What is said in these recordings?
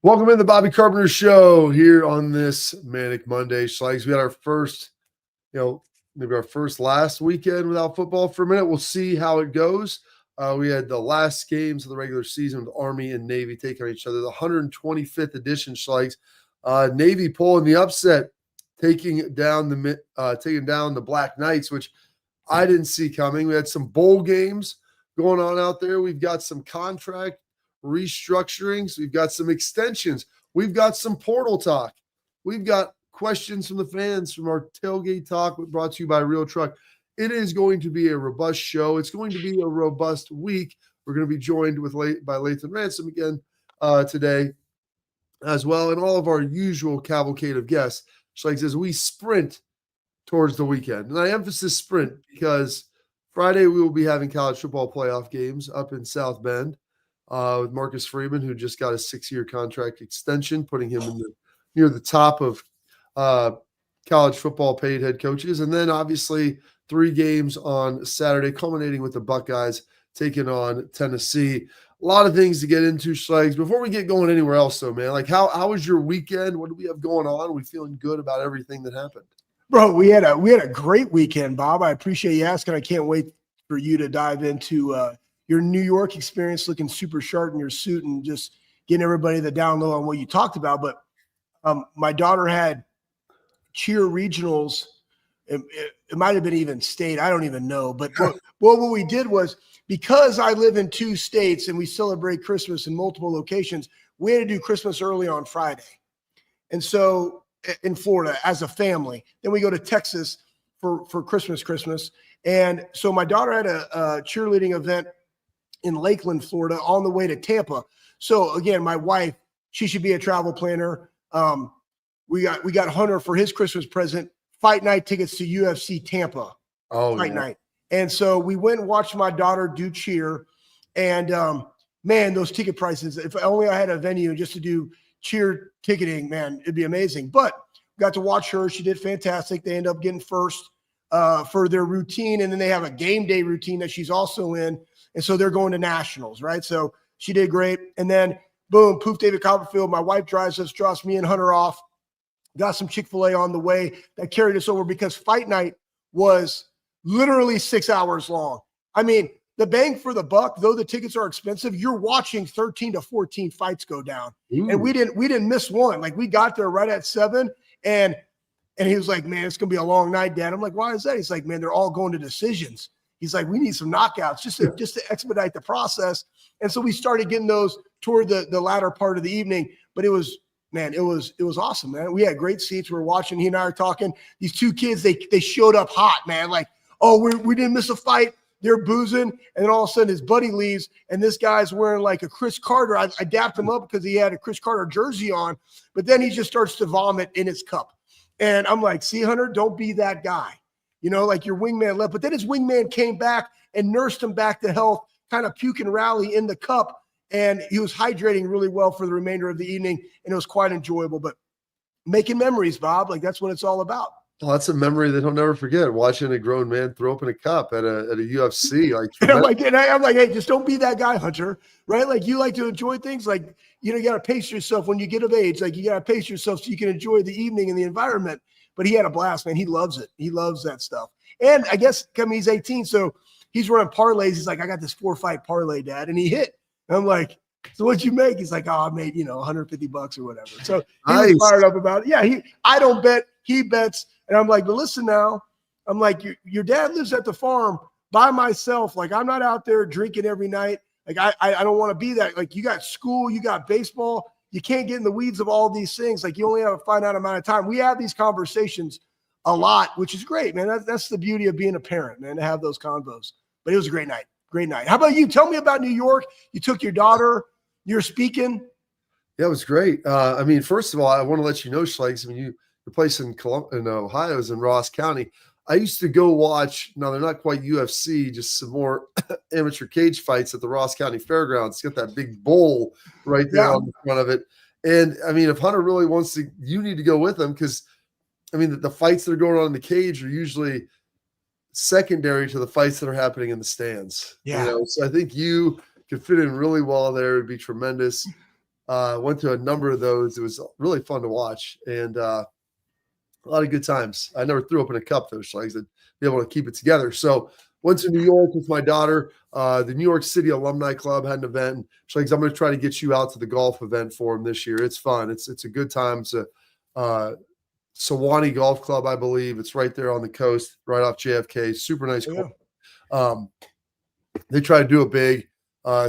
Welcome in the Bobby Carpenter Show here on this Manic Monday. Schlegs, we had our first, maybe our first last weekend without football for a minute. We'll see how it goes. We had the last games of the regular season with Army and Navy taking on each other. The 125th edition, Schlegs. Navy pulling the upset, taking down the Black Knights, which I didn't see coming. We had some bowl games going on out there. We've got some contract restructurings. We've got some extensions. We've got some portal talk. We've got questions from the fans from our tailgate talk brought to you by Real Truck. It is going to be a robust show. It's going to be a robust week. We're going to be joined by Lathan Ransom again today as well, and all of our usual cavalcade of guests. Schlegel says we sprint towards the weekend. And I emphasize sprint because Friday we will be having college football playoff games up in South Bend. With Marcus Freeman, who just got a 6-year contract extension, putting him near the top of college football paid head coaches. And then obviously 3 games on Saturday, culminating with the Buckeyes taking on Tennessee. A lot of things to get into, Schlegs. Before we get going anywhere else, though, man, like how was your weekend? What do we have going on? Are we feeling good about everything that happened? Bro, we had a great weekend, Bob. I appreciate you asking. I can't wait for you to dive into your New York experience, looking super sharp in your suit and just getting everybody the down low on what you talked about. But my daughter had cheer regionals. It might have been even state. I don't even know. But what we did was, because I live in 2 states and we celebrate Christmas in multiple locations, we had to do Christmas early on Friday. And so in Florida as a family, then we go to Texas for Christmas. And so my daughter had a cheerleading event in Lakeland, Florida, on the way to Tampa. So again, my wife, she should be a travel planner. We got Hunter for his Christmas present, fight night tickets to UFC Tampa. Fight night. And so we went and watched my daughter do cheer. And man, those ticket prices, if only I had a venue just to do cheer ticketing, man, it'd be amazing. But got to watch her. She did fantastic. They end up getting first for their routine. And then they have a game day routine that she's also in. And so they're going to nationals, right? So she did great. And then, boom, poof, David Copperfield. My wife drives us, drops me and Hunter off. Got some Chick-fil-A on the way that carried us over because fight night was literally 6 hours long. I mean, the bang for the buck, though the tickets are expensive, you're watching 13 to 14 fights go down. Ooh. And we didn't miss one. Like, we got there right at 7, and he was like, man, it's going to be a long night, Dad. I'm like, why is that? He's like, man, they're all going to decisions. He's like, we need some knockouts just to expedite the process. And so we started getting those toward the latter part of the evening. But it was awesome, man. We had great seats. We were watching. He and I are talking. These 2 kids, they showed up hot, man. Like, oh, we didn't miss a fight. They're boozing. And then all of a sudden his buddy leaves, and this guy's wearing like a Chris Carter. I dapped him up because he had a Chris Carter jersey on. But then he just starts to vomit in his cup. And I'm like, see, Hunter, don't be that guy. You know, like your wingman left. But then his wingman came back and nursed him back to health, kind of puke and rally in the cup. And he was hydrating really well for the remainder of the evening. And it was quite enjoyable. But making memories, Bob, like that's what it's all about. Well, that's a memory that he'll never forget, watching a grown man throw open a cup at a UFC. Like, I'm like, hey, just don't be that guy, Hunter, right? Like, you like to enjoy things. Like, you got to pace yourself when you get of age. Like, you got to pace yourself so you can enjoy the evening and the environment. But he had a blast, man. He loves it. He loves that stuff. And I guess he's 18, so he's running parlays. He's like, I got this 4-fight parlay, Dad. And he hit. And I'm like, so what'd you make? He's like, oh, I made, $150 or whatever. So he was fired up about it. Yeah, I don't bet. He bets. And I'm like, but listen now. I'm like, your dad lives at the farm by myself. Like, I'm not out there drinking every night. Like, I don't want to be that. Like, you got school, you got baseball. You can't get in the weeds of all these things. Like, you only have a finite amount of time. We have these conversations a lot, which is great, man. That's the beauty of being a parent, man, to have those convos. But it was a great night. Great night. How about you? Tell me about New York. You took your daughter. You're speaking. Yeah, it was great. I mean, first of all, I want to let you know, Schlegs, your place in Ohio is in Ross County. I used to go watch, now they're not quite UFC, just some more amateur cage fights at the Ross County Fairgrounds. It's got that big bowl right there on the front of it. And I mean, if Hunter really wants to, you need to go with him because, I mean, the fights that are going on in the cage are usually secondary to the fights that are happening in the stands. Yeah. So I think you could fit in really well there. It'd be tremendous. Went to a number of those. It was really fun to watch, and a lot of good times. I never threw up in a cup, though, Schlegs, to be able to keep it together. So went to New York with my daughter. The New York City Alumni Club had an event. And Schlegs, I'm going to try to get you out to the golf event for them this year. It's fun. It's a good time. It's a Sewanee Golf Club, I believe. It's right there on the coast, right off JFK. Super nice course. They try to do it big.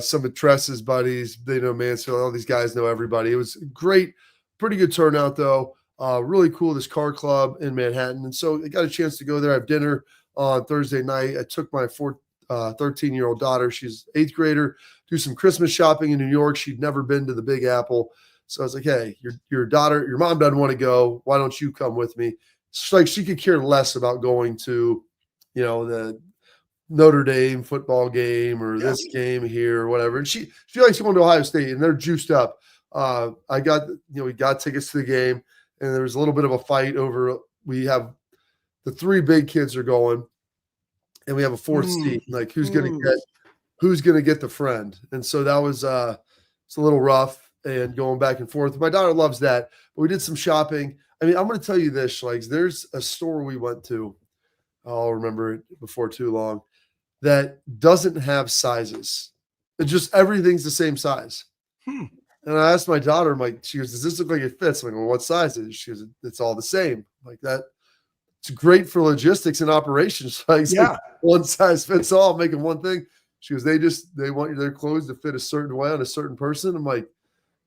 Some of Tress's buddies, they know Mansfield. All these guys know everybody. It was great, pretty good turnout though. Really cool, this car club in Manhattan. And so I got a chance to go there. I have dinner on Thursday night. I took my 13-year-old daughter, she's 8th grader, do some Christmas shopping in New York. She'd never been to the Big Apple. So I was like, hey, your daughter, your mom doesn't want to go. Why don't you come with me? It's like she could care less about going to, the Notre Dame football game or this game here or whatever. And she likes going to Ohio State, and they're juiced up. We got tickets to the game, and there was a little bit of a fight over, we have the 3 big kids are going, and we have a 4th seat, like who's going to get the friend. And so that was it's a little rough and going back and forth. My daughter loves that. But we did some shopping. I mean, I'm going to tell you this, Schlegs, there's a store we went to, I'll remember it before too long, that doesn't have sizes. It just everything's the same size. And I asked my daughter, I'm like, she goes, does this look like it fits? I'm like, well, what size is it? She goes, it's all the same. Like that. It's great for logistics and operations. Like, one size fits all, making one thing. She goes, they want their clothes to fit a certain way on a certain person. I'm like,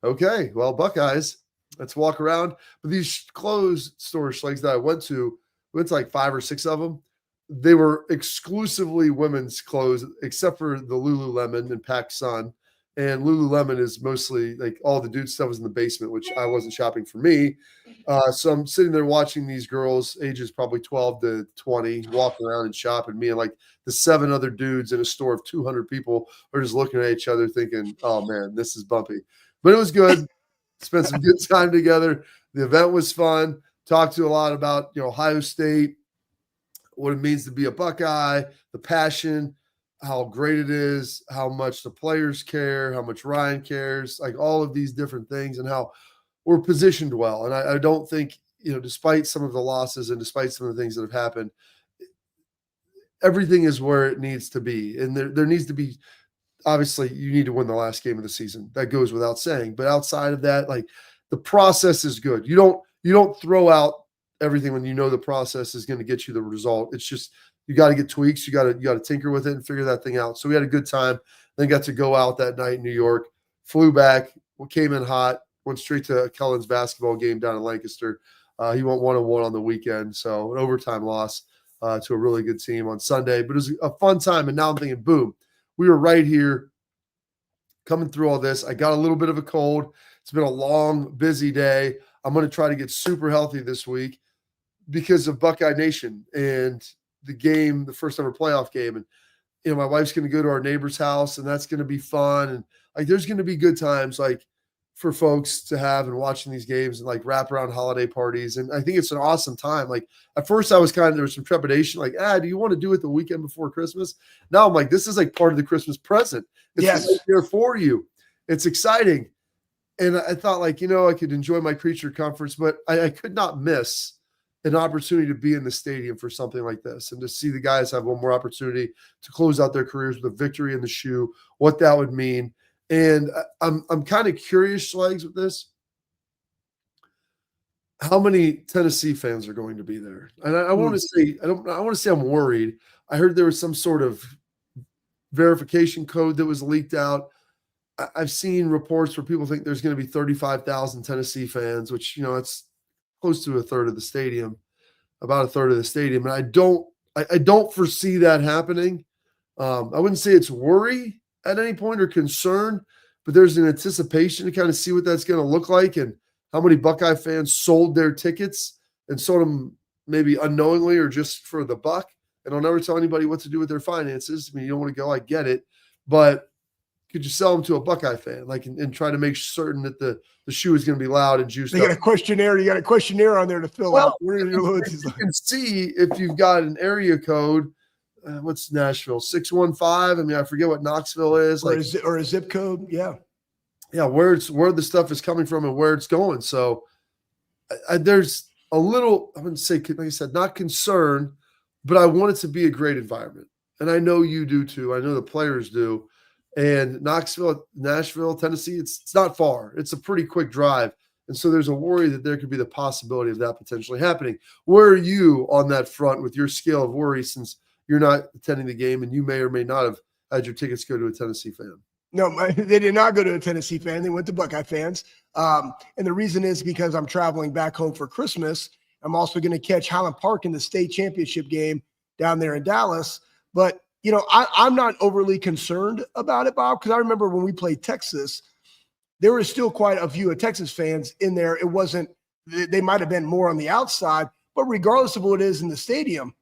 okay, well, Buckeyes, let's walk around. But these clothes stores, Schlegs, that I went to like 5 or 6 of them. They were exclusively women's clothes, except for the Lululemon and PacSun. And Lululemon is mostly like all the dude stuff was in the basement, which I wasn't shopping for me. So I'm sitting there watching these girls, ages probably 12 to 20, walk around and shop. And me and like the 7 other dudes in a store of 200 people are just looking at each other thinking, oh, man, this is bumpy. But it was good. Spent some good time together. The event was fun. Talked to a lot about Ohio State, what it means to be a Buckeye, the passion, how great it is, how much the players care, how much Ryan cares, like all of these different things, and how we're positioned well. And I don't think, despite some of the losses and despite some of the things that have happened, everything is where it needs to be. And there needs to be, obviously, you need to win the last game of the season. That goes without saying. But outside of that, like the process is good. You don't throw out everything when the process is going to get you the result. It's just you got to get tweaks. You got to tinker with it and figure that thing out. So we had a good time. Then got to go out that night in New York. Flew back. Came in hot. Went straight to Kellen's basketball game down in Lancaster. He went 1-1 on the weekend. So an overtime loss to a really good team on Sunday. But it was a fun time. And now I'm thinking, boom, we were right here coming through all this. I got a little bit of a cold. It's been a long, busy day. I'm going to try to get super healthy this week because of Buckeye Nation and the game, the first ever playoff game. And, my wife's going to go to our neighbor's house, and that's going to be fun. And like, there's going to be good times like for folks to have and watching these games and like wrap around holiday parties. And I think it's an awesome time. Like at first I was there was some trepidation, like, do you want to do it the weekend before Christmas? Now I'm like, this is like part of the Christmas present. It's right there for you. It's exciting. And I thought like, I could enjoy my creature comforts, but I could not miss an opportunity to be in the stadium for something like this and to see the guys have one more opportunity to close out their careers with a victory in the shoe, what that would mean. And I'm kind of curious, Schlegs, with this. How many Tennessee fans are going to be there? And I want to say, I want to say I'm worried. I heard there was some sort of verification code that was leaked out. I've seen reports where people think there's going to be 35,000 Tennessee fans, which, it's close to a third of the stadium, about a third of the stadium. And I don't foresee that happening. I wouldn't say it's worry at any point or concern, but there's an anticipation to kind of see what that's going to look like and how many Buckeye fans sold their tickets and sold them maybe unknowingly or just for the buck. And I'll never tell anybody what to do with their finances. I mean, you don't want to go, I get it, but could you sell them to a Buckeye fan, like, and try to make certain that the shoe is going to be loud and juiced up? You got a questionnaire on there to fill out. Where are your loads? You can see if you've got an area code. What's Nashville? 615. I mean, I forget what Knoxville is. Or a zip code. Yeah. where the stuff is coming from and where it's going. So there's a little, I wouldn't say, like I said, not concern, but I want it to be a great environment. And I know you do too. I know the players do. And Knoxville, Nashville, Tennessee, it's not far. It's a pretty quick drive. And so there's a worry that there could be the possibility of that potentially happening. Where are you on that front with your scale of worry, since you're not attending the game and you may or may not have had your tickets go to a Tennessee fan? No, they did not go to a Tennessee fan. They went to Buckeye fans. And the reason is because I'm traveling back home for Christmas. I'm also going to catch Highland Park in the state championship game down there in Dallas. But, I'm not overly concerned about it, Bob, because I remember when we played Texas, there were still quite a few of Texas fans in there. It wasn't, they might have been more on the outside, but regardless of what it is in the stadium,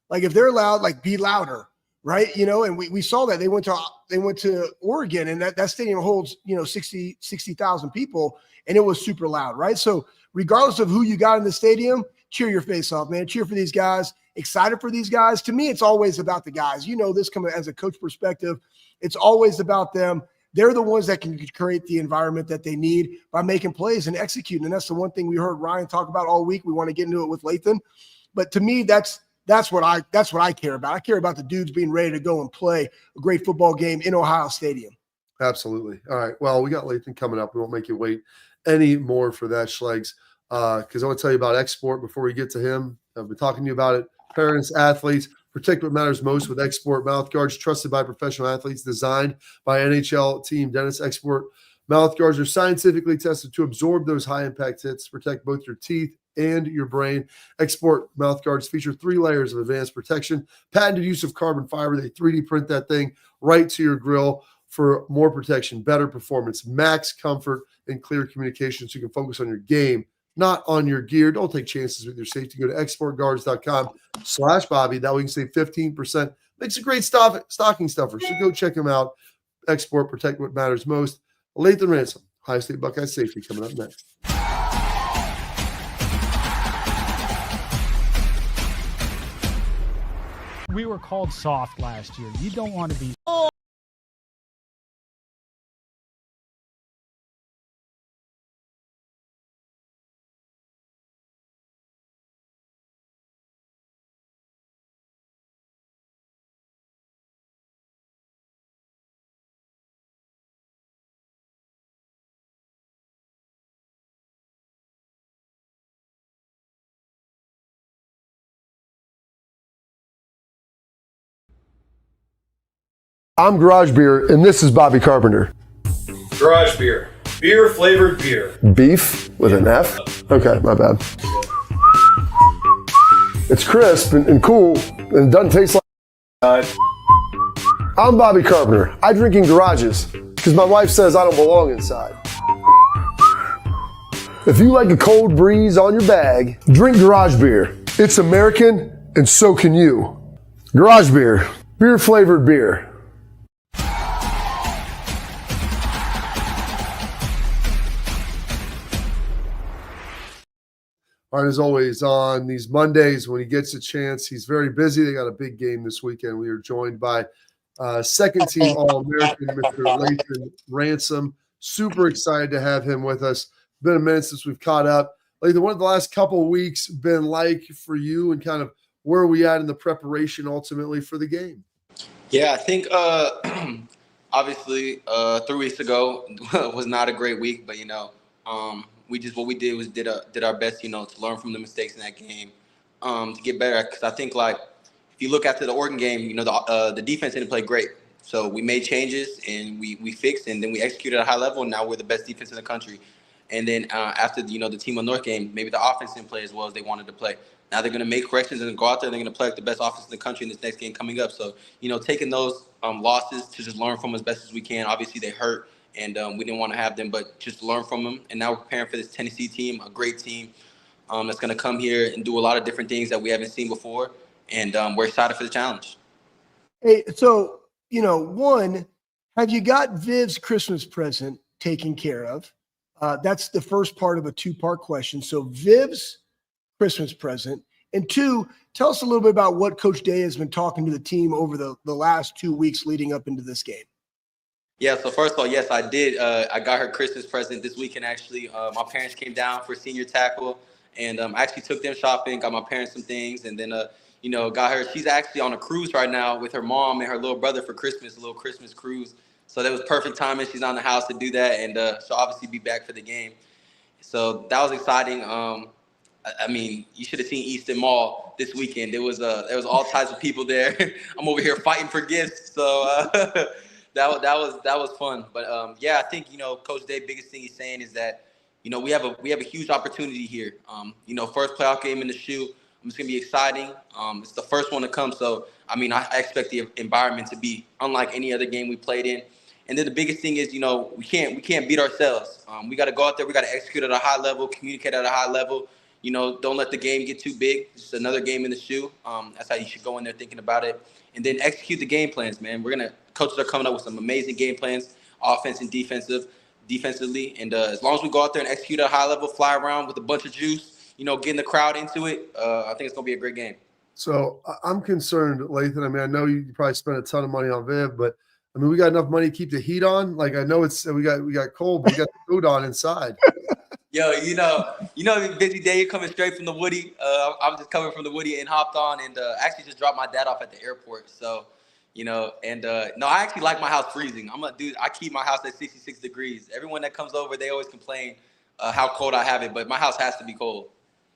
like if they're loud, like be louder, right? And we saw that they went to Oregon, and that stadium holds, 60,000 people, and it was super loud, right? So regardless of who you got in the stadium, cheer your face off, man. Cheer for these guys, excited for these guys. To me, it's always about the guys. This coming as a coach perspective, it's always about them. They're the ones that can create the environment that they need by making plays and executing. And that's the one thing we heard Ryan talk about all week. We want to get into it with Lathan. But to me, that's what I care about. I care about the dudes being ready to go and play a great football game in Ohio Stadium. Absolutely. All right. Well, we got Lathan coming up. We won't make you wait any more for that, Schlegs, because I want to tell you about Xsport before we get to him. I've been talking to you about it. Parents, athletes, protect what matters most with Xsport mouth guards, trusted by professional athletes, designed by NHL team Dennis. Xsport mouth guards are scientifically tested to absorb those high-impact hits, protect both your teeth and your brain. Xsport mouth guards feature 3 layers of advanced protection, patented use of carbon fiber. They 3D print that thing right to your grill for more protection, better performance, max comfort, and clear communication so you can focus on your game, not on your gear. Don't take chances with your safety. Go to xsportguards.com/Bobby. That way you can save 15%. Makes a great stocking stuffer. So go check them out. Xsport, protect what matters most. Lathan Ransom, Ohio State Buckeye safety, coming up next. We were called soft last year. You don't want to be. I'm Garage Beer, and this is Bobby Carpenter. Garage Beer. Beer flavored beer. Beef with an F? Okay, my bad. It's crisp and cool, and it doesn't taste like... I'm Bobby Carpenter. I drink in garages because my wife says I don't belong inside. If you like a cold breeze on your bag, drink Garage Beer. It's American, and so can you. Garage Beer. Beer flavored beer. All right, as always, on these Mondays when he gets a chance, he's very busy. They got a big game this weekend. We are joined by second-team All-American, Mr. Lathan Ransom. Super excited to have him with us. Been a minute since we've caught up. Lathan, what have the last couple of weeks been like for you, and kind of where are we at in the preparation ultimately for the game? Yeah, I think obviously 3 weeks ago was not a great week, but what we did was did our best, to learn from the mistakes in that game, to get better. Because I think if you look after the Oregon game, the defense didn't play great, so we made changes and we fixed, and then we executed at a high level. And now we're the best defense in the country. And then after the team on North game, maybe the offense didn't play as well as they wanted to play. Now they're going to make corrections and go out there and they're going to play like the best offense in the country in this next game coming up. So, taking those losses to just learn from as best as we can. Obviously, they hurt, and we didn't want to have them, but just learn from them. And now we're preparing for this Tennessee team, a great team that's going to come here and do a lot of different things that we haven't seen before. And we're excited for the challenge. Hey, so, one, have you got Viv's Christmas present taken care of? That's the first part of a 2-part question. So Viv's Christmas present. And 2, tell us a little bit about what Coach Day has been talking to the team over the last 2 weeks leading up into this game. Yeah, so first of all, yes, I did. I got her Christmas present this weekend, actually. My parents came down for senior tackle, and I actually took them shopping, got my parents some things, and then, got her. She's actually on a cruise right now with her mom and her little brother for Christmas, a little Christmas cruise. So that was perfect timing. She's on the house to do that, and she'll obviously be back for the game. So that was exciting. I mean, you should have seen Easton Mall this weekend. There was all types of people there. I'm over here fighting for gifts, so that was fun. But yeah, I think Coach Day, biggest thing he's saying is that we have a huge opportunity here. First playoff game in the shoe. It's gonna be exciting. It's the first one to come, so I mean, I expect the environment to be unlike any other game we played in. And then the biggest thing is, we can't beat ourselves. We got to go out there. We got to execute at a high level, communicate at a high level. Don't let the game get too big. It's just another game in the shoe. That's how you should go in there thinking about it. And then execute the game plans, man. Coaches are coming up with some amazing game plans, offense and defensively. And as long as we go out there and execute at a high level, fly around with a bunch of juice, getting the crowd into it, I think it's going to be a great game. So I'm concerned, Lathan. I mean, I know you probably spent a ton of money on Viv, but I mean, we got enough money to keep the heat on. Like, I know we got cold, but we got the food on inside. Yo, busy day. You're coming straight from the Woody. I'm just coming from the Woody and hopped on and actually just dropped my dad off at the airport. So, no, I actually like my house freezing. I keep my house at 66 degrees. Everyone that comes over, they always complain how cold I have it, but my house has to be cold.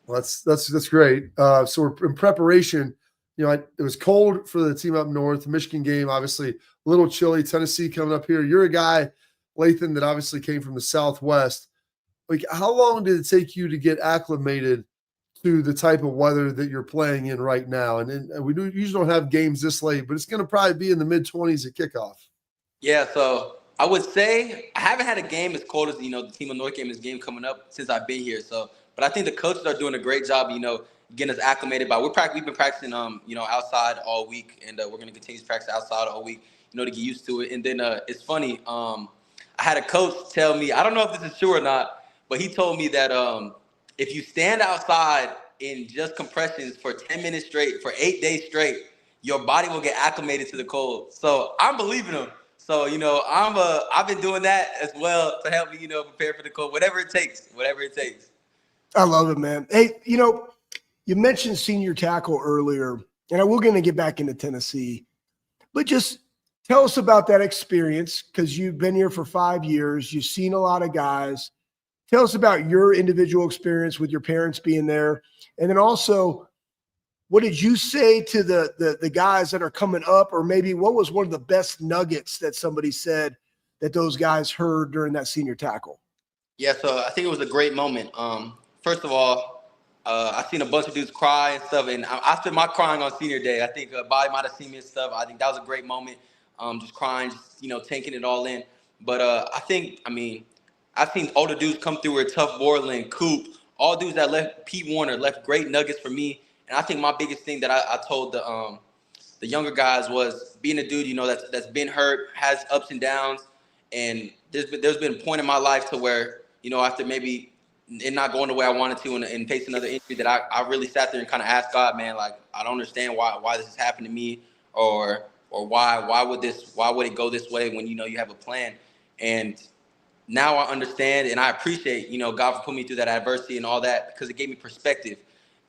Well, that's great. So we're in preparation. It was cold for the team up north. The Michigan game, obviously, a little chilly. Tennessee coming up here. You're a guy, Lathan, that obviously came from the Southwest. Like, how long did it take you to get acclimated to the type of weather that you're playing in right now? And we usually don't have games this late, but it's going to probably be in the mid-20s at kickoff. Yeah, so I would say I haven't had a game as cold as, the Team of North game is game coming up since I've been here. So, but I think the coaches are doing a great job, getting us acclimated. We've been practicing, outside all week, and we're going to continue to practice outside all week, to get used to it. And then it's funny. I had a coach tell me, I don't know if this is true or not, but he told me that if you stand outside in just compressions for 10 minutes straight, for 8 days straight, your body will get acclimated to the cold. So I'm believing him. So, I've been doing that as well to help me, prepare for the cold, whatever it takes. I love it, man. Hey, you mentioned senior tackle earlier, and we're going to get back into Tennessee, but just tell us about that experience, because you've been here for 5 years. You've seen a lot of guys. Tell us about your individual experience with your parents being there. And then also, what did you say to the guys that are coming up, or maybe what was one of the best nuggets that somebody said that those guys heard during that senior tackle? Yeah, so I think it was a great moment. First of all, I seen a bunch of dudes cry and stuff, and I spent my crying on senior day. I think Bobby might have seen me and stuff. I think that was a great moment, just crying, just, taking it all in. But I've seen older dudes come through with Tough Borland, Coop, all dudes that left, Pete Warner, left great nuggets for me. And I think my biggest thing that I told the younger guys was being a dude, that's been hurt, has ups and downs. And there's been a point in my life to where, after maybe it not going the way I wanted to and face another injury, that I really sat there and kind of asked God, man, like, I don't understand why this has happened to me, or why would it go this way when, you have a plan. And now I understand and I appreciate, God for putting me through that adversity and all that, because it gave me perspective.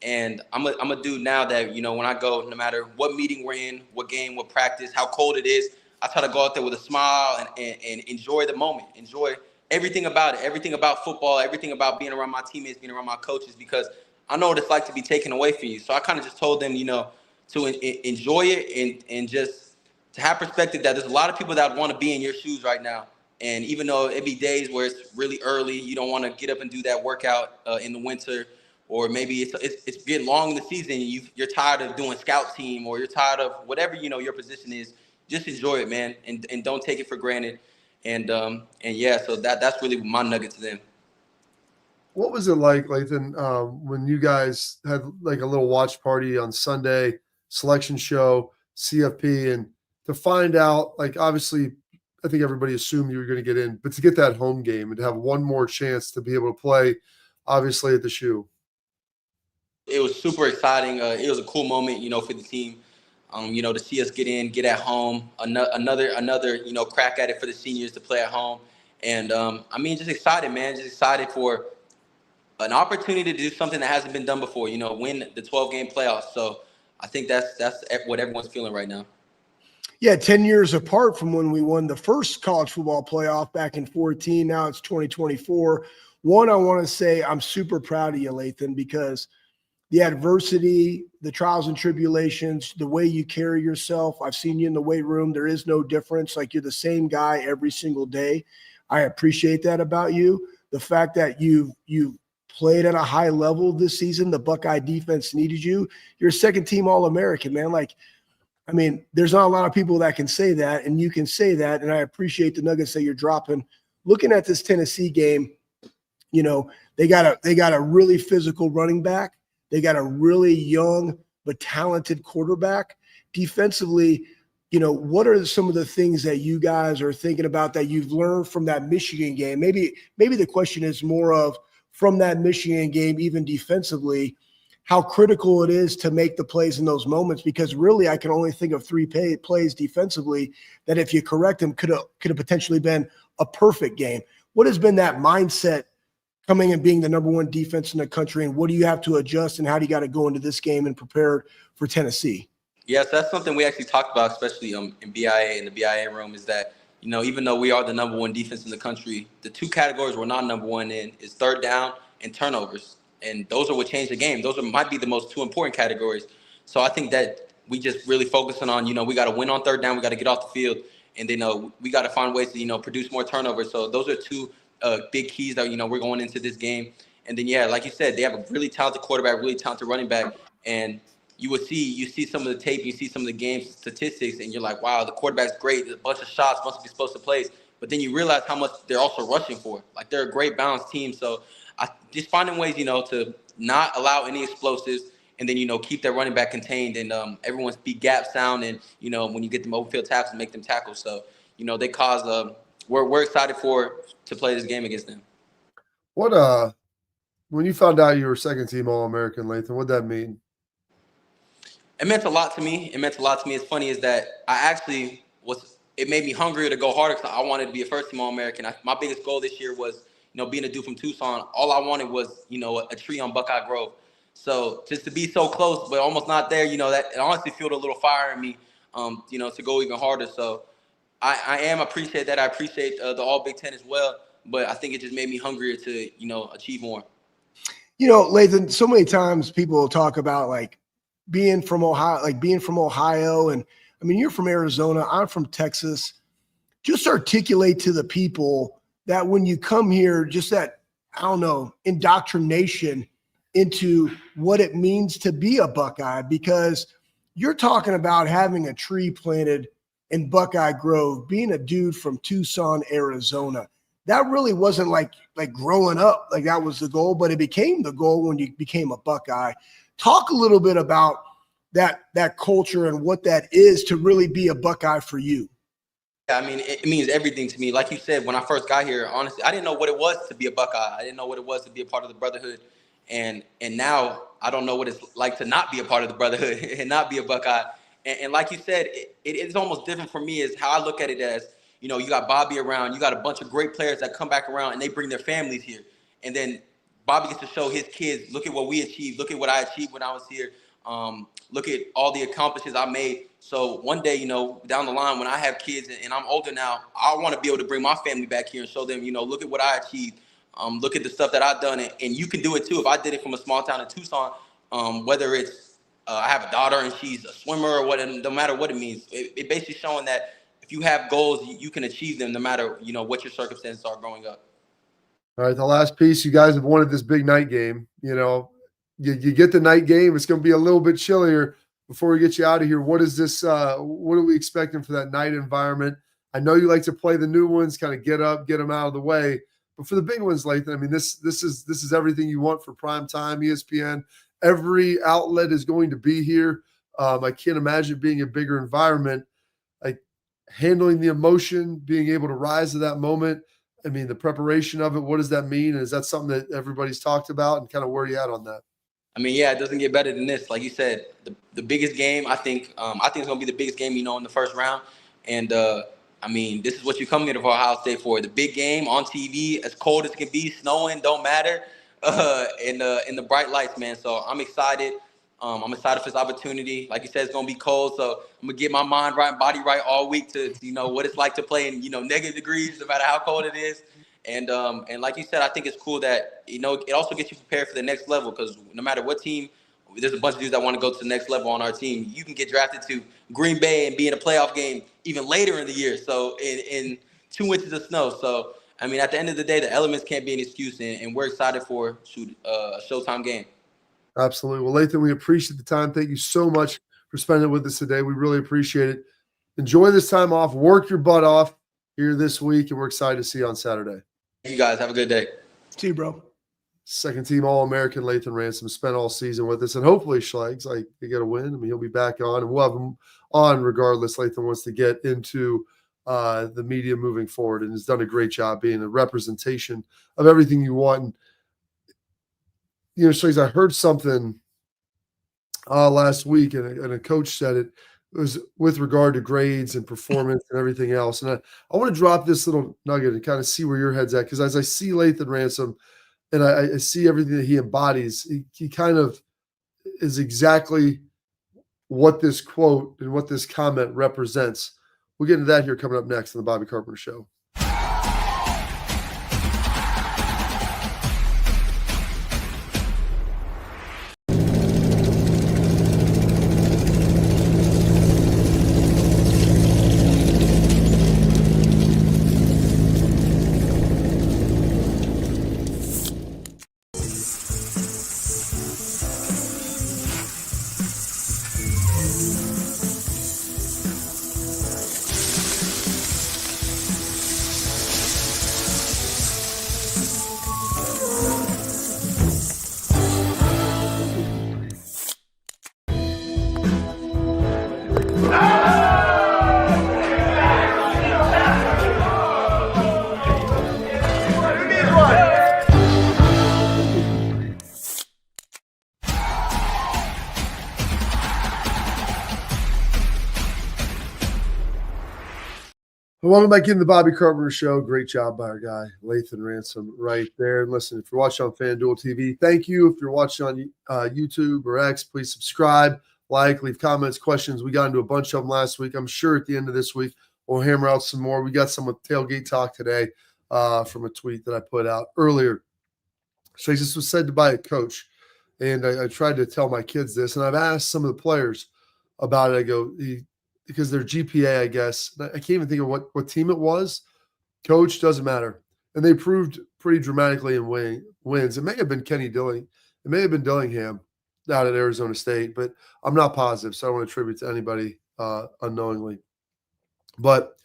And I'm a dude now that, when I go, no matter what meeting we're in, what game, what practice, how cold it is, I try to go out there with a smile and enjoy the moment, enjoy everything about it, everything about football, everything about being around my teammates, being around my coaches, because I know what it's like to be taken away from you. So I kind of just told them, to enjoy it and just to have perspective that there's a lot of people that want to be in your shoes right now. And even though it be days where it's really early, you don't want to get up and do that workout in the winter, or maybe it's getting long in the season, you're tired of doing scout team, or you're tired of whatever, your position is. Just enjoy it, man, and don't take it for granted. And yeah, so that's really my nugget to them. What was it like, Lathan, when you guys had like a little watch party on Sunday, selection show, CFP, and to find out, like, obviously, I think everybody assumed you were going to get in, but to get that home game and to have one more chance to be able to play, obviously, at the shoe? It was super exciting. It was a cool moment, for the team. To see us get at home, another crack at it for the seniors to play at home. And just excited, man. Just excited for an opportunity to do something that hasn't been done before, win the 12-game playoffs. So I think that's what everyone's feeling right now. Yeah, 10 years apart from when we won the first college football playoff back in 2014. Now it's 2024. One, I want to say I'm super proud of you, Lathan, because the adversity, the trials and tribulations, the way you carry yourself, I've seen you in the weight room. There is no difference. Like, you're the same guy every single day. I appreciate that about you. The fact that you've played at a high level this season, the Buckeye defense needed you. You're a second-team All-American, man. There's not a lot of people that can say that, and you can say that, and I appreciate the nuggets that you're dropping. Looking at this Tennessee game, they got a really physical running back. They got a really young but talented quarterback. Defensively, what are some of the things that you guys are thinking about that you've learned from that Michigan game? Maybe the question is more of, from that Michigan game, even defensively, how critical it is to make the plays in those moments, because really I can only think of three plays defensively that if you correct them could have potentially been a perfect game. What has been that mindset coming and being the number one defense in the country, and what do you have to adjust, and how do you got to go into this game and prepare for Tennessee? Yes, that's something we actually talked about, especially in BIA, in the BIA room, is that, even though we are the number one defense in the country, the two categories we're not number one in is third down and turnovers. And those are what change the game. Those might be the most two important categories. So I think that we just really focusing on, we got to win on third down. We got to get off the field. And then we got to find ways to, produce more turnovers. So those are two big keys that, we're going into this game. And then, yeah, like you said, they have a really talented quarterback, really talented running back. And you see some of the tape, you see some of the game statistics, and you're like, wow, the quarterback's great. A bunch of shots, must be supposed to place. But then you realize how much they're also rushing for. Like, they're a great balanced team. So just finding ways, to not allow any explosives, and then, keep their running back contained, and everyone's be gap sound, and, when you get them open field tackles, make them tackle. So, they cause we're excited to play this game against them. What when you found out you were second team All-American, Lathan, what'd that mean? It meant a lot to me. It's funny is that it made me hungrier to go harder, because I wanted to be a first team All-American. My biggest goal this year was, being a dude from Tucson. All I wanted was, a tree on Buckeye Grove. So just to be so close, but almost not there, that it honestly fueled a little fire in me, to go even harder. So I appreciate that. I appreciate the All Big Ten as well. But I think it just made me hungrier to, achieve more. Lathan, so many times people talk about being from Ohio, and you're from Arizona, I'm from Texas. Just articulate to the people that when you come here, just that, indoctrination into what it means to be a Buckeye, because you're talking about having a tree planted in Buckeye Grove, being a dude from Tucson, Arizona. That really wasn't like growing up, like that was the goal, but it became the goal when you became a Buckeye. Talk a little bit about that culture and what that is to really be a Buckeye for you. Yeah, it means everything to me. Like you said, when I first got here, honestly, I didn't know what it was to be a Buckeye. I didn't know what it was to be a part of the brotherhood. And now I don't know what it's like to not be a part of the brotherhood and not be a Buckeye. And like you said, it's almost different for me, is how I look at it as, you got Bobby around, you got a bunch of great players that come back around and they bring their families here. And then Bobby gets to show his kids, look at what we achieved, look at what I achieved when I was here. Look at all the accomplishments I made. So one day, down the line, when I have kids and I'm older now, I want to be able to bring my family back here and show them, look at what I achieved. Look at the stuff that I've done. And you can do it too. If I did it from a small town in Tucson, whether it's I have a daughter and she's a swimmer or what, no matter what it means, it basically showing that if you have goals, you can achieve them no matter, what your circumstances are growing up. All right, the last piece, you guys have wanted this big night game. You get the night game. It's going to be a little bit chillier before we get you out of here. What is this? What are we expecting for that night environment? I know you like to play the new ones, kind of get them out of the way. But for the big ones, Lathan, this is everything you want for prime time, ESPN. Every outlet is going to be here. I can't imagine being a bigger environment, like handling the emotion, being able to rise to that moment. The preparation of it, what does that mean? And is that something that everybody's talked about, and kind of where are you at on that? I mean, yeah, it doesn't get better than this. Like you said, the biggest game, I think it's gonna be the biggest game, in the first round. And I mean, this is what you come here to Ohio State for. The big game on TV, as cold as it can be, snowing, don't matter. In the bright lights, man. So I'm excited. I'm excited for this opportunity. Like you said, it's gonna be cold, so I'm gonna get my mind right, body right all week to what it's like to play in negative degrees, no matter how cold it is. And like you said, I think it's cool that it also gets you prepared for the next level, because no matter what team, there's a bunch of dudes that want to go to the next level on our team. You can get drafted to Green Bay and be in a playoff game even later in the year. So in 2 inches of snow. So I mean, at the end of the day, the elements can't be an excuse, and we're excited for a Showtime game. Absolutely. Well, Lathan, we appreciate the time. Thank you so much for spending it with us today. We really appreciate it. Enjoy this time off. Work your butt off here this week, and we're excited to see you on Saturday. You guys have a good day. See you, bro. Second team All-American Lathan Ransom spent all season with us, and hopefully Schlegels, they get a win. I mean, he'll be back on, and we'll have him on regardless. Lathan wants to get into the media moving forward, and has done a great job being a representation of everything you want. And, Schlegels, I heard something last week, and a coach said it. It was with regard to grades and performance and everything else. And I want to drop this little nugget and kind of see where your head's at, because as I see Lathan Ransom and I see everything that he embodies, he kind of is exactly what this quote and what this comment represents. We'll get into that here coming up next on the Bobby Carpenter Show. Welcome back into the Bobby Carpenter Show. Great job by our guy, Lathan Ransom, right there. And listen, if you're watching on FanDuel TV, thank you. If you're watching on YouTube or X, please subscribe, leave comments, questions. We got into a bunch of them last week. I'm sure at the end of this week, we'll hammer out some more. We got some with Tailgate Talk today from a tweet that I put out earlier. So this was said by a coach, and I tried to tell my kids this, and I've asked some of the players about it. I go, because their GPA, I guess, I can't even think of what team it was. Coach, doesn't matter. And they proved pretty dramatically in wins. It may have been Kenny Dilling. It may have been Dillingham out at Arizona State, but I'm not positive, so I don't want to attribute to anybody unknowingly. But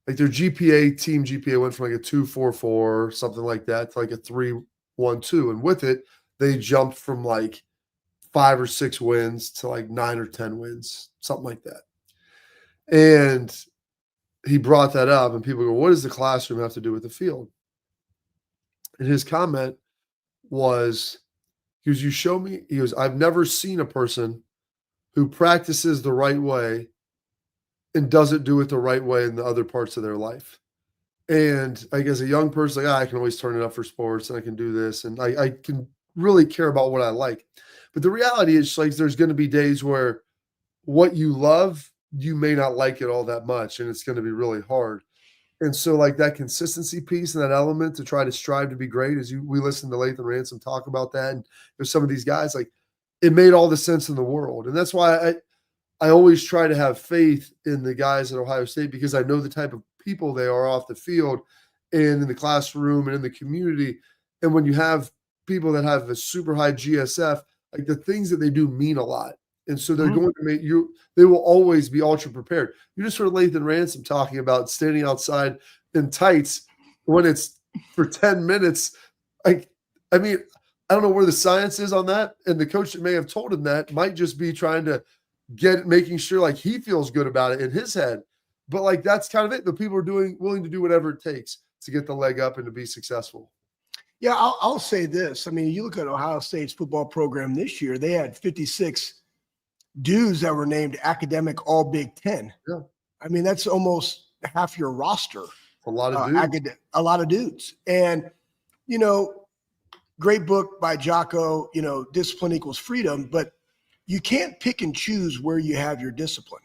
their team GPA went from a 2.44 or something like that to a 3.12. And with it, they jumped from 5 or 6 wins to 9 or 10 wins, something like that. And he brought that up, and people go, what does the classroom have to do with the field? And his comment was, you show me, I've never seen a person who practices the right way and doesn't do it the right way in the other parts of their life. And as a young person, I can always turn it up for sports, and I can do this, and I can really care about what I like. But the reality is, there's going to be days where what you love, you may not like it all that much, and it's going to be really hard. And so that consistency piece and that element to try to strive to be great, we listened to Lathan Ransom talk about that. And there's some of these guys, it made all the sense in the world. And that's why I always try to have faith in the guys at Ohio State, because I know the type of people they are off the field and in the classroom and in the community. And when you have people that have a super high GSF, the things that they do mean a lot. And so they're going to make you, they will always be ultra prepared. You just heard Lathan Ransom talking about standing outside in tights when it's for 10 minutes. I mean, I don't know where the science is on that. And the coach that may have told him that might just be trying to making sure he feels good about it in his head. But that's kind of it. The people are willing to do whatever it takes to get the leg up and to be successful. Yeah, I'll say this. I mean, you look at Ohio State's football program this year, they had 56 dudes that were named academic all Big Ten. Yeah. I mean, that's almost half your roster. A lot of dudes. A lot of dudes. And, great book by Jocko, Discipline Equals Freedom, but you can't pick and choose where you have your discipline.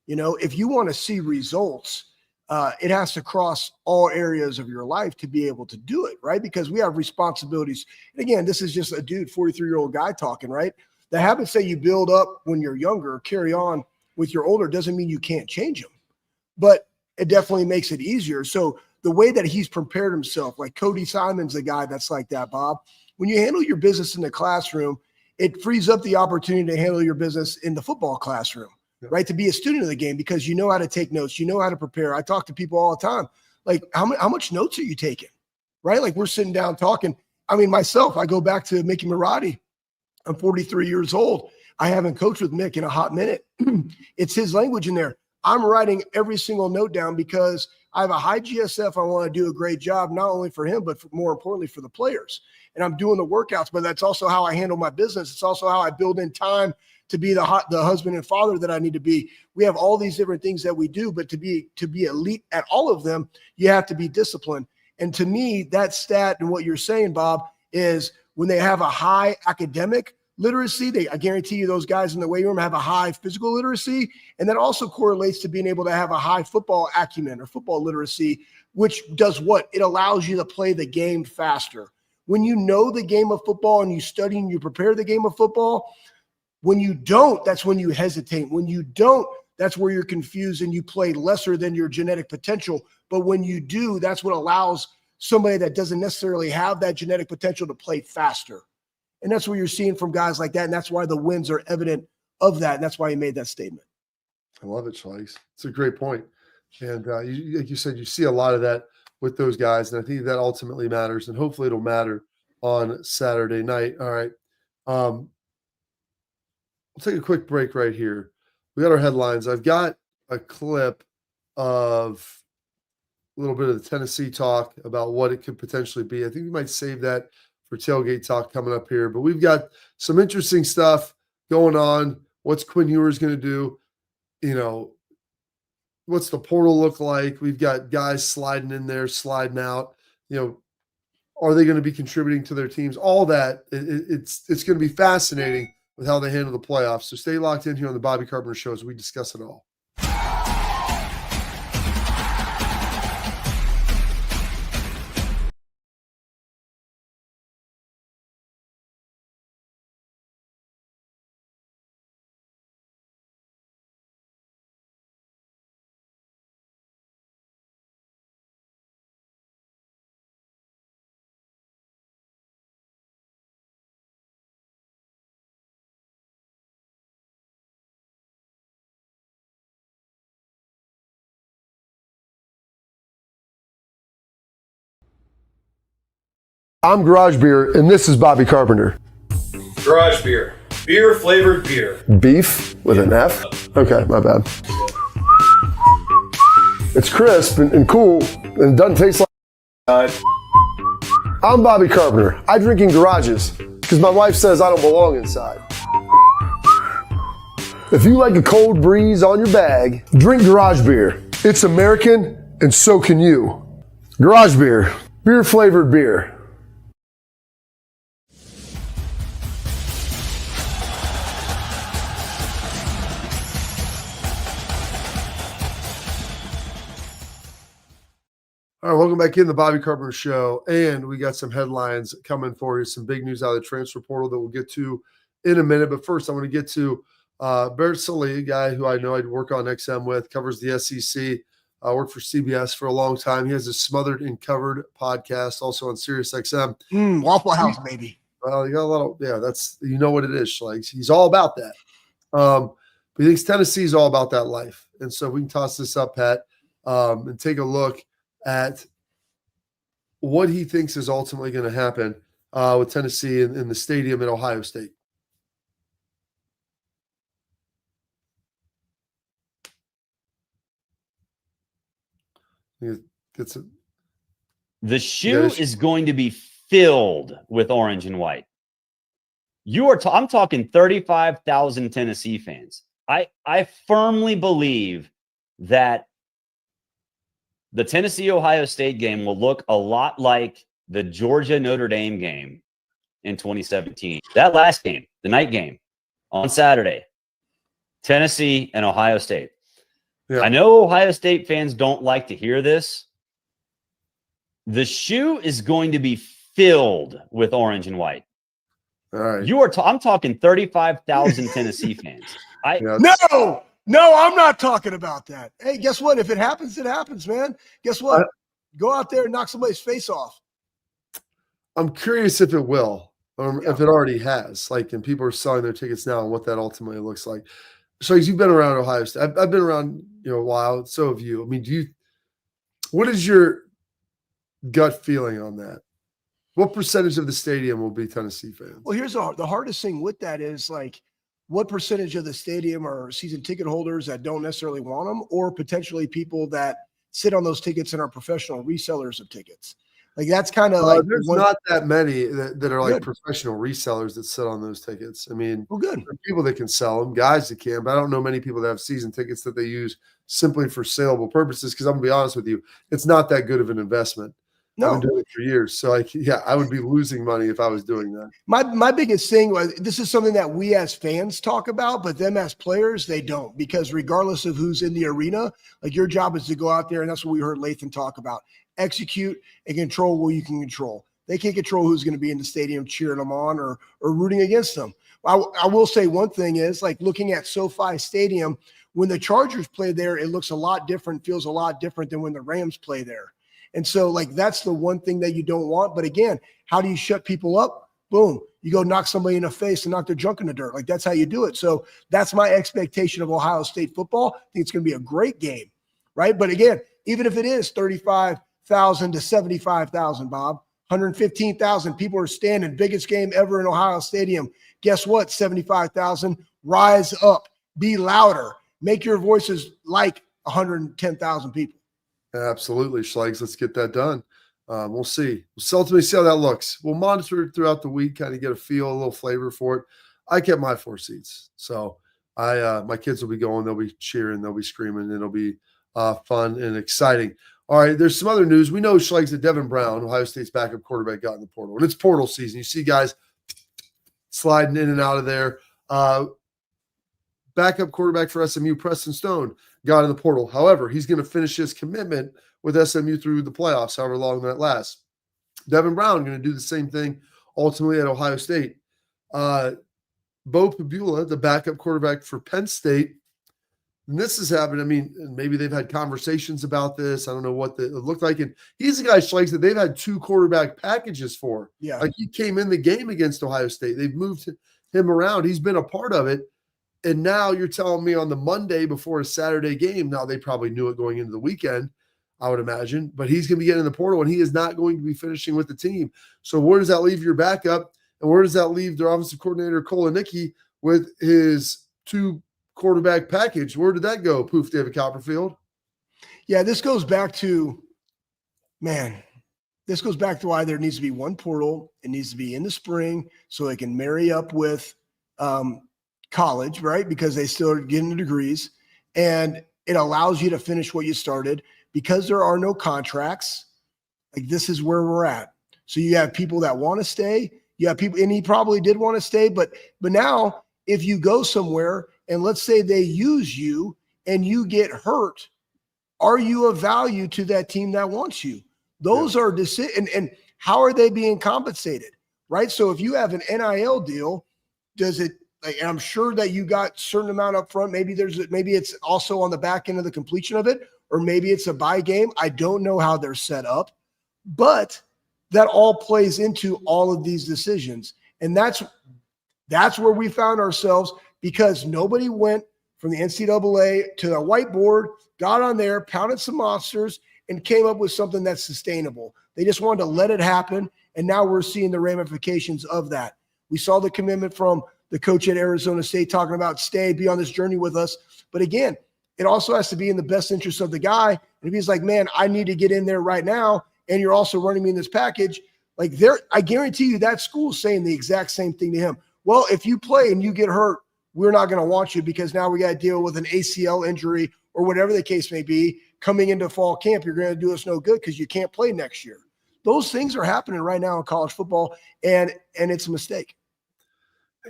If you want to see results, it has to cross all areas of your life to be able to do it, right? Because we have responsibilities. And again, this is just a dude, 43-year-old guy talking, right? The habits that you build up when you're younger, carry on with your older, doesn't mean you can't change them, but it definitely makes it easier. So the way that he's prepared himself, like Cody Simon's a guy that's like that, Bob. When you handle your business in the classroom, it frees up the opportunity to handle your business in the football classroom. Right, to be a student of the game, because you know how to take notes, you know how to prepare. I talk to people all the time, like how much notes are you taking, right? Like we're sitting down talking. I mean, myself, I go back to Mickey Marotti. I'm 43 years old. I haven't coached with Mick in a hot minute. It's his language in there. I'm writing every single note down because I have a high GSF. I want to do a great job, not only for him, but more importantly for the players. And I'm doing the workouts, but that's also how I handle my business. It's also how I build in time to be the husband and father that I need to be. We have all these different things that we do, but to be elite at all of them, you have to be disciplined. And to me, that stat and what you're saying, Bob, is when they have a high academic literacy, I guarantee you those guys in the weight room have a high physical literacy. And that also correlates to being able to have a high football acumen or football literacy, which does what? It allows you to play the game faster. When you know the game of football and you study and you prepare the game of football, when you don't, that's when you hesitate. When you don't, that's where you're confused and you play lesser than your genetic potential. But when you do, that's what allows somebody that doesn't necessarily have that genetic potential to play faster. And that's what you're seeing from guys like that. And that's why the wins are evident of that. And that's why he made that statement. I love it, Schlegel. It's a great point. And like you said, you see a lot of that with those guys. And I think that ultimately matters. And hopefully it'll matter on Saturday night. All right. We'll take a quick break right here. We got our headlines. I've got a clip of a little bit of the Tennessee talk about what it could potentially be. I think we might save that for tailgate talk coming up here. But we've got some interesting stuff going on. What's Quinn Ewers going to do? What's the portal look like? We've got guys sliding in there, sliding out. Are they going to be contributing to their teams? All that. It's going to be fascinating with how they handle the playoffs. So stay locked in here on the Bobby Carpenter Show as we discuss it all. I'm Garage Beer, and this is Bobby Carpenter. Garage beer. Beer flavored beer. Beef with an F? Okay, my bad. It's crisp and cool, and it doesn't taste like... I'm Bobby Carpenter. I drink in garages because my wife says I don't belong inside. If you like a cold breeze on your bag, drink Garage Beer. It's American, and so can you. Garage Beer. Beer flavored beer. All right, welcome back in the Bobby Carpenter Show, and we got some headlines coming for you, some big news out of the transfer portal that we'll get to in a minute. But first, I want to get to Barrett Sallee, a guy who I know I'd work on XM with, covers the SEC, worked for CBS for a long time. He has a Smothered and Covered podcast, also on Sirius XM. Waffle House, baby. Well, you got a lot of, that's, you know what it is, Schlegel. He's all about that. But he thinks Tennessee is all about that life. And so we can toss this up, Pat, and take a look at what he thinks is ultimately going to happen with Tennessee in the stadium at Ohio State. The shoe is going to be filled with orange and white. I'm talking 35,000 Tennessee fans. I firmly believe that the Tennessee-Ohio State game will look a lot like the Georgia-Notre Dame game in 2017. That last game, the night game on Saturday, Tennessee and Ohio State. Yeah. I know Ohio State fans don't like to hear this. The shoe is going to be filled with orange and white. All right. I'm talking 35,000 Tennessee fans. No, I'm not talking about that. Hey, guess what? If it happens, it happens, man. Guess what? Go out there and knock somebody's face off. I'm curious if it will, or if it already has. Like, and people are selling their tickets now, and what that ultimately looks like. So, you've been around Ohio State. I've been around, a while. So have you. I mean, what is your gut feeling on that? What percentage of the stadium will be Tennessee fans? Well, here's the hardest thing with that is, like, what percentage of the stadium are season ticket holders that don't necessarily want them, or potentially people that sit on those tickets and are professional resellers of tickets? Like, that's kind of like there's not that many that are like professional resellers that sit on those tickets. I mean, well, good. There are people that can sell them, guys that can, but I don't know many people that have season tickets that they use simply for saleable purposes. Because I'm gonna be honest with you, it's not that good of an investment. No. I've been doing it for years. So I would be losing money if I was doing that. My biggest thing was, this is something that we as fans talk about, but them as players, they don't, because regardless of who's in the arena, like, your job is to go out there, and that's what we heard Lathan talk about. Execute and control what you can control. They can't control who's going to be in the stadium cheering them on or rooting against them. I will say one thing is, like, looking at SoFi Stadium, when the Chargers play there, it looks a lot different, feels a lot different than when the Rams play there. And so, like, that's the one thing that you don't want. But again, how do you shut people up? Boom. You go knock somebody in the face and knock their junk in the dirt. Like, that's how you do it. So that's my expectation of Ohio State football. I think it's going to be a great game, right? But again, even if it is 35,000 to 75,000, Bob, 115,000 people are standing, biggest game ever in Ohio Stadium. Guess what? 75,000, rise up, be louder, make your voices like 110,000 people. Absolutely, Schlegs. Let's get that done. We'll see. We'll ultimately see how that looks. We'll monitor it throughout the week, kind of get a feel, a little flavor for it. I kept my 4 seats, so my kids will be going. They'll be cheering. They'll be screaming. It'll be fun and exciting. All right, there's some other news. We know, Schlegs, that Devin Brown, Ohio State's backup quarterback, got in the portal, and it's portal season. You see guys sliding in and out of there. Backup quarterback for SMU, Preston Stone, got in the portal. However, he's going to finish his commitment with SMU through the playoffs, however long that lasts. Devin Brown going to do the same thing ultimately at Ohio State. Bo Pabula, the backup quarterback for Penn State, and this has happened. I mean, maybe they've had conversations about this. I don't know what it looked like. And he's the guy, Schlegs, that they've had 2 quarterback packages for. Yeah. Like, he came in the game against Ohio State. They've moved him around. He's been a part of it. And now you're telling me on the Monday before a Saturday game, now they probably knew it going into the weekend, I would imagine, but he's going to be getting in the portal and he is not going to be finishing with the team. So where does that leave your backup? And where does that leave their offensive coordinator, Kolenicky, with his 2 quarterback package? Where did that go, Poof, David Copperfield? Yeah, this goes back to why there needs to be 1 portal. It needs to be in the spring so it can marry up with college, right? Because they still are getting the degrees, and it allows you to finish what you started. Because there are no contracts, like, this is where we're at. So you have people that want to stay. You have people, and he probably did want to stay, but now if you go somewhere and let's say they use you and you get hurt, are you of value to that team that wants you? Those are decisions. And how are they being compensated, right? So if you have an NIL deal, does it, like, and I'm sure that you got a certain amount up front. Maybe it's also on the back end of the completion of it, or maybe it's a buy game. I don't know how they're set up, but that all plays into all of these decisions. And that's where we found ourselves, because nobody went from the NCAA to the whiteboard, got on there, pounded some monsters, and came up with something that's sustainable. They just wanted to let it happen. And now we're seeing the ramifications of that. We saw the commitment from the coach at Arizona State talking about be on this journey with us. But again, it also has to be in the best interest of the guy. And if he's like, man, I need to get in there right now, and you're also running me in this package, Like I guarantee you that school's saying the exact same thing to him. Well, if you play and you get hurt, we're not going to want you because now we got to deal with an ACL injury or whatever the case may be. Coming into fall camp, you're going to do us no good because you can't play next year. Those things are happening right now in college football, and it's a mistake.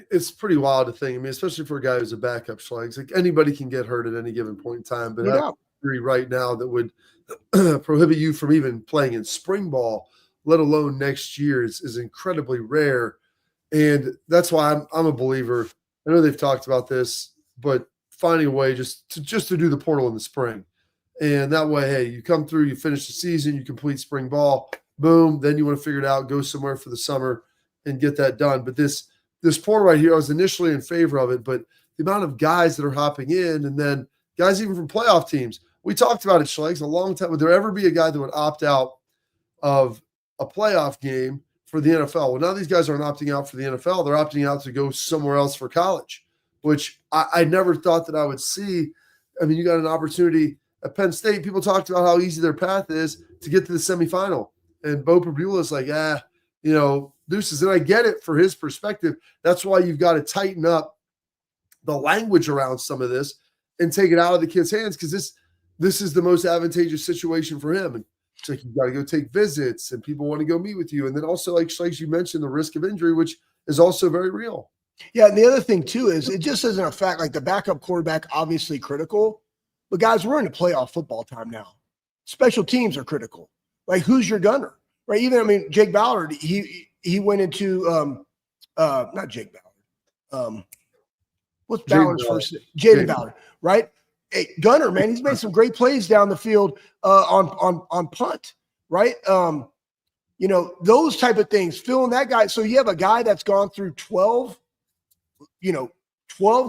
It's pretty wild to think. I mean, especially for a guy who's a backup, Schlegel. Like anybody can get hurt at any given point in time, but No doubt. right now that would prohibit you from even playing in spring ball, let alone next year, is incredibly rare. And that's why I'm a believer. I know they've talked about this, but finding a way just to do the portal in the spring. And that way, hey, you come through, you finish the season, you complete spring ball, boom, then you want to figure it out, go somewhere for the summer and get that done. But this portal right here, I was initially in favor of it, but the amount of guys that are hopping in and then guys even from playoff teams, we talked about it, Schlegel, a long time. Would there ever be a guy that would opt out of a playoff game for the NFL? Well, now these guys aren't opting out for the NFL. They're opting out to go somewhere else for college, which I never thought that I would see. I mean, you got an opportunity at Penn State. People talked about how easy their path is to get to the semifinal. And Bo Perbula is like, deuces. And I get it for his perspective. That's why you've got to tighten up the language around some of this and take it out of the kid's hands, because this is the most advantageous situation for him. And it's like, you got to go take visits and people want to go meet with you. And then also, like you mentioned, the risk of injury, which is also very real. Yeah, and the other thing too is it just isn't a fact. Like the backup quarterback, obviously critical, but guys, we're into playoff football time now. Special teams are critical. Like, who's your gunner, right? Even Jake Ballard, he went into not Jake Ballard. What's Ballard's first name? Jaden Ballard, right? Hey, gunner, man, he's made some great plays down the field on punt, right? Those type of things, filling that guy. So you have a guy that's gone through 12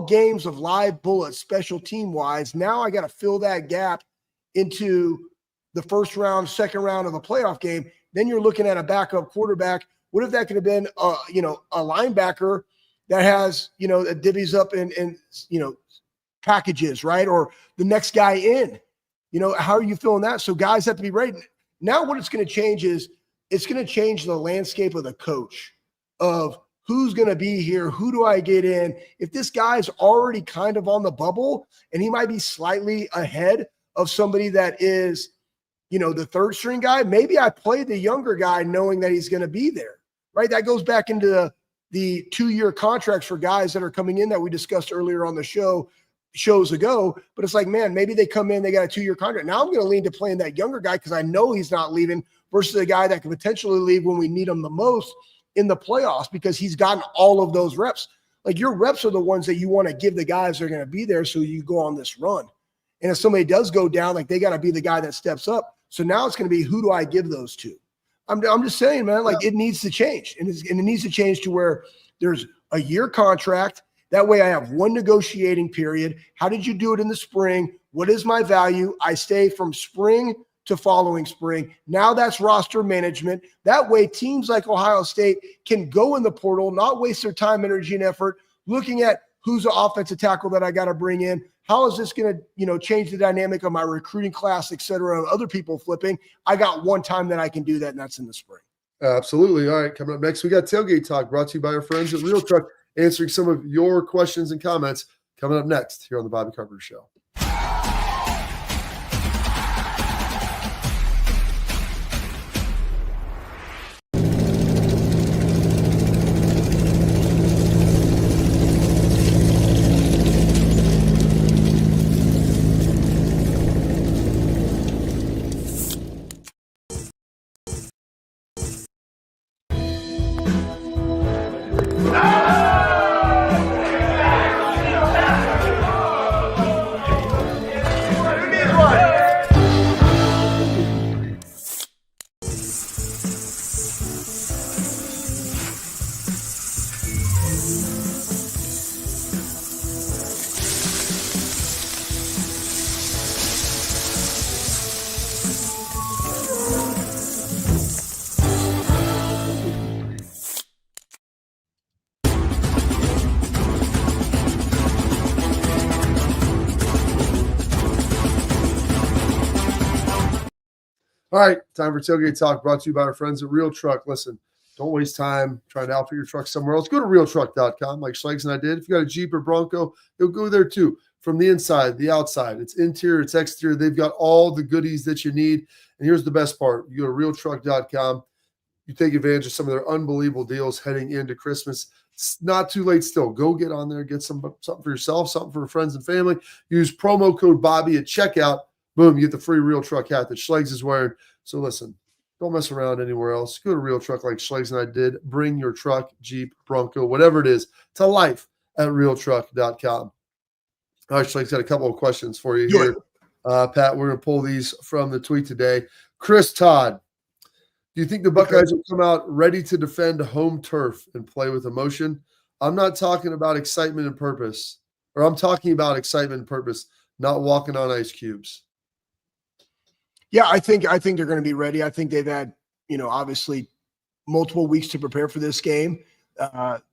games of live bullets, special team wise. Now I got to fill that gap into the first round, second round of a playoff game. Then you're looking at a backup quarterback. What if that could have been, a linebacker that has, that divvies up in packages, right? Or the next guy in, how are you feeling that? So guys have to be ready. Now what it's going to change is it's going to change the landscape of the coach of who's going to be here. Who do I get in? If this guy's already kind of on the bubble and he might be slightly ahead of somebody that is, the third string guy, maybe I play the younger guy knowing that he's going to be there, right? That goes back into the 2-year contracts for guys that are coming in that we discussed earlier on the shows ago. But it's like, man, maybe they come in, they got a 2-year contract. Now I'm going to lean to playing that younger guy because I know he's not leaving versus a guy that could potentially leave when we need him the most in the playoffs because he's gotten all of those reps. Like, your reps are the ones that you want to give the guys that are going to be there so you go on this run. And if somebody does go down, like, they got to be the guy that steps up. So now it's going to be, who do I give those to? I'm just saying, man, like, it needs to change. And it needs to change to where there's a year contract. That way I have one negotiating period. How did you do it in the spring? What is my value? I stay from spring to following spring. Now that's roster management. That way teams like Ohio State can go in the portal, not waste their time, energy, and effort looking at who's the offensive tackle that I got to bring in. How is this going to, change the dynamic of my recruiting class, et cetera, other people flipping? I got one time that I can do that, and that's in the spring. Absolutely. All right, coming up next, we got Tailgate Talk brought to you by our friends at Real Truck, answering some of your questions and comments coming up next here on the Bobby Carpenter Show. All right, time for Tailgate Talk, brought to you by our friends at Real Truck. Listen, don't waste time trying to outfit your truck somewhere else. Go to realtruck.com like Schlegel and I did. If you got a Jeep or Bronco, you'll go there too. From the inside, the outside, it's interior, it's exterior. They've got all the goodies that you need. And here's the best part. You go to realtruck.com. You take advantage of some of their unbelievable deals heading into Christmas. It's not too late still. Go get on there, get something for yourself, something for friends and family. Use promo code Bobby at checkout. Boom, you get the free Real Truck hat that Schlegel is wearing. So listen, don't mess around anywhere else. Go to Real Truck like Schlegel and I did. Bring your truck, Jeep, Bronco, whatever it is, to life at realtruck.com. All right, Schlegel's got a couple of questions for you here. Pat, we're going to pull these from the tweet today. Chris Todd, do you think the Buckeyes will come out ready to defend home turf and play with emotion? I'm not talking about excitement and purpose, or I'm talking about excitement and purpose, not walking on ice cubes. Yeah, I think they're going to be ready. I think they've had, obviously multiple weeks to prepare for this game.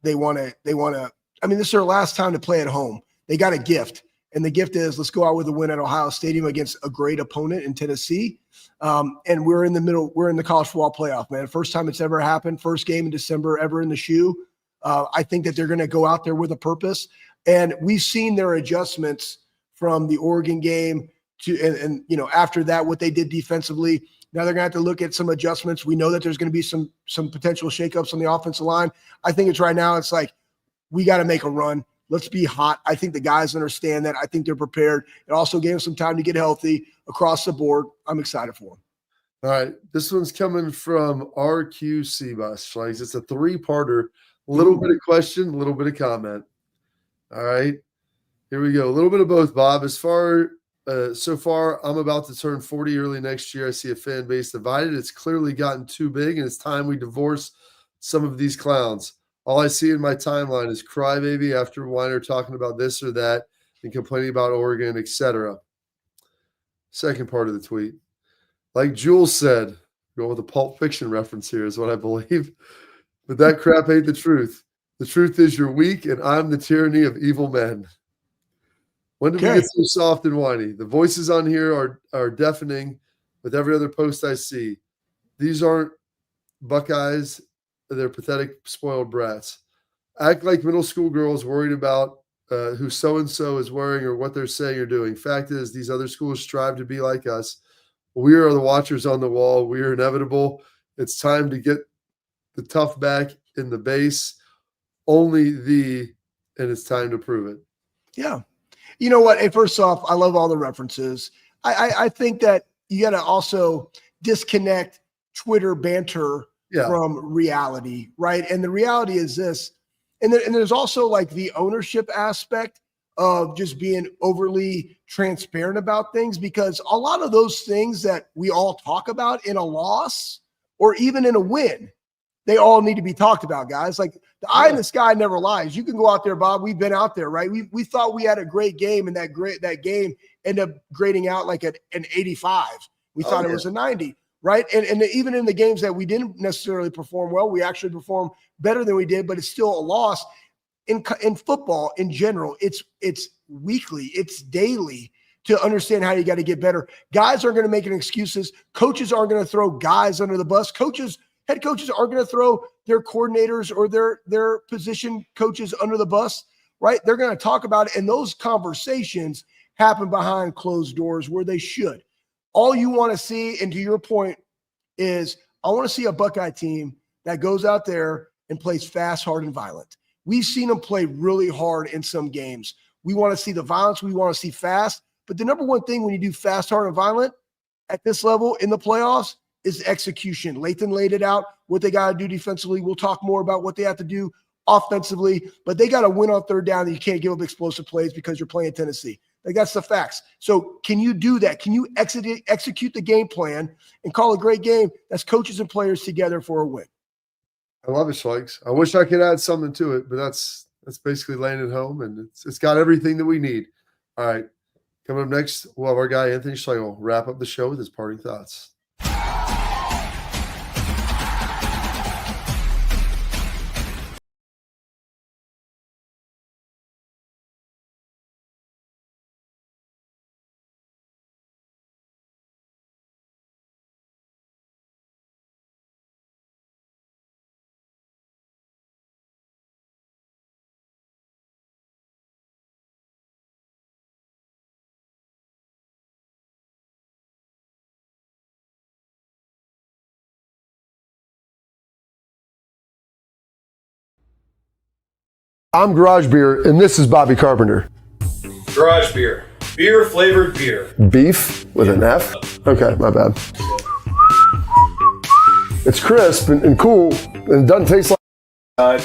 They want to, I mean, this is their last time to play at home. They got a gift. And the gift is, let's go out with a win at Ohio Stadium against a great opponent in Tennessee. And we're in the college football playoff, man. First time it's ever happened. First game in December ever in the shoe. I think that they're going to go out there with a purpose. And we've seen their adjustments from the Oregon game to, and after that, what they did defensively. Now they're going to have to look at some adjustments. We know that there's going to be some potential shakeups on the offensive line. I think it's right now, it's like, we got to make a run. Let's be hot. I think the guys understand that. I think they're prepared. It also gave them some time to get healthy across the board. I'm excited for them. All right. This one's coming from RQC Bus. It's a three-parter. A little bit of question, a little bit of comment. All right. Here we go. A little bit of both, Bob. So far, I'm about to turn 40 early next year. I see a fan base divided. It's clearly gotten too big, and it's time we divorce some of these clowns. All I see in my timeline is crybaby after Weiner talking about this or that and complaining about Oregon, etc. Second part of the tweet. Like Jules said, going with a Pulp Fiction reference here is what I believe. But that crap ain't the truth. The truth is you're weak, and I'm the tyranny of evil men. When did we get so soft and whiny? The voices on here are deafening with every other post I see. These aren't Buckeyes. They're pathetic, spoiled brats. Act like middle school girls worried about who so-and-so is wearing or what they're saying or doing. Fact is, these other schools strive to be like us. We are the watchers on the wall. We are inevitable. It's time to get the tough back in the base. And it's time to prove it. Yeah. You know what? Hey, first off, I love all the references. I think that you got to also disconnect Twitter banter from reality, right? And the reality is this, and there's also like the ownership aspect of just being overly transparent about things, because a lot of those things that we all talk about in a loss or even in a win, they all need to be talked about, guys. Like the eye in the sky never lies. You can go out there, Bob. We've been out there, right? We thought we had a great game, and that game ended up grading out like an 85. We thought it was a 90. Right. And even in the games that we didn't necessarily perform well, we actually performed better than we did, but it's still a loss. In football in general, it's weekly, it's daily to understand how you got to get better. Guys aren't going to make any excuses. Coaches aren't going to throw guys under the bus. Head coaches aren't going to throw their coordinators or their position coaches under the bus, right? They're going to talk about it. And those conversations happen behind closed doors where they should. All you want to see, and to your point, is I want to see a Buckeye team that goes out there and plays fast, hard, and violent. We've seen them play really hard in some games. We want to see the violence. We want to see fast. But the number one thing when you do fast, hard, and violent at this level in the playoffs is execution. Lathan laid it out, what they got to do defensively. We'll talk more about what they have to do offensively, but they got to win on third down, and you can't give up explosive plays because you're playing Tennessee. Like, that's the facts. So can you do that? Can you execute the game plan and call a great game that's coaches and players together for a win? I love it, Schlegel. I wish I could add something to it, but that's basically laying it home, and it's got everything that we need. All right. Coming up next, we'll have our guy, Anthony Schlegel, wrap up the show with his parting thoughts. I'm Garage Beer, and this is Bobby Carpenter. Garage beer. Beer flavored beer. Beef with an F? Okay, my bad. It's crisp and cool, and it doesn't taste like.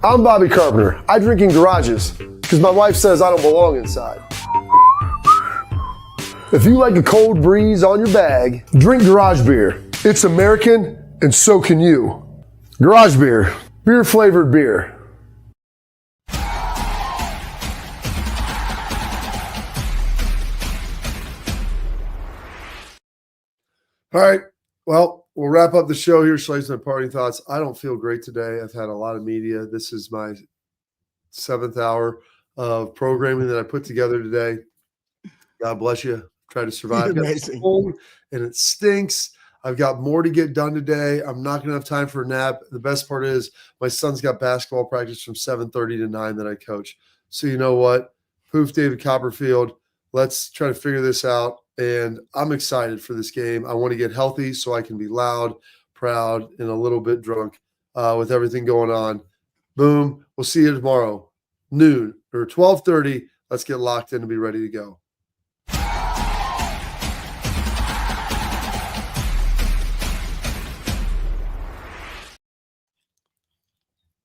I'm Bobby Carpenter. I drink in garages because my wife says I don't belong inside. If you like a cold breeze on your bag, drink Garage Beer. It's American, and so can you. Garage Beer. Beer flavored beer. All right. Well, we'll wrap up the show here. Schlegel, my parting thoughts. I don't feel great today. I've had a lot of media. This is my 7th hour of programming that I put together today. God bless you. Try to survive. Amazing. Cold, and it stinks. I've got more to get done today. I'm not going to have time for a nap. The best part is my son's got basketball practice from 7:30 to 9 that I coach. So you know what? Poof, David Copperfield. Let's try to figure this out. And I'm excited for this game. I want to get healthy so I can be loud, proud, and a little bit drunk with everything going on. Boom. We'll see you tomorrow, noon or 12:30. Let's get locked in and be ready to go.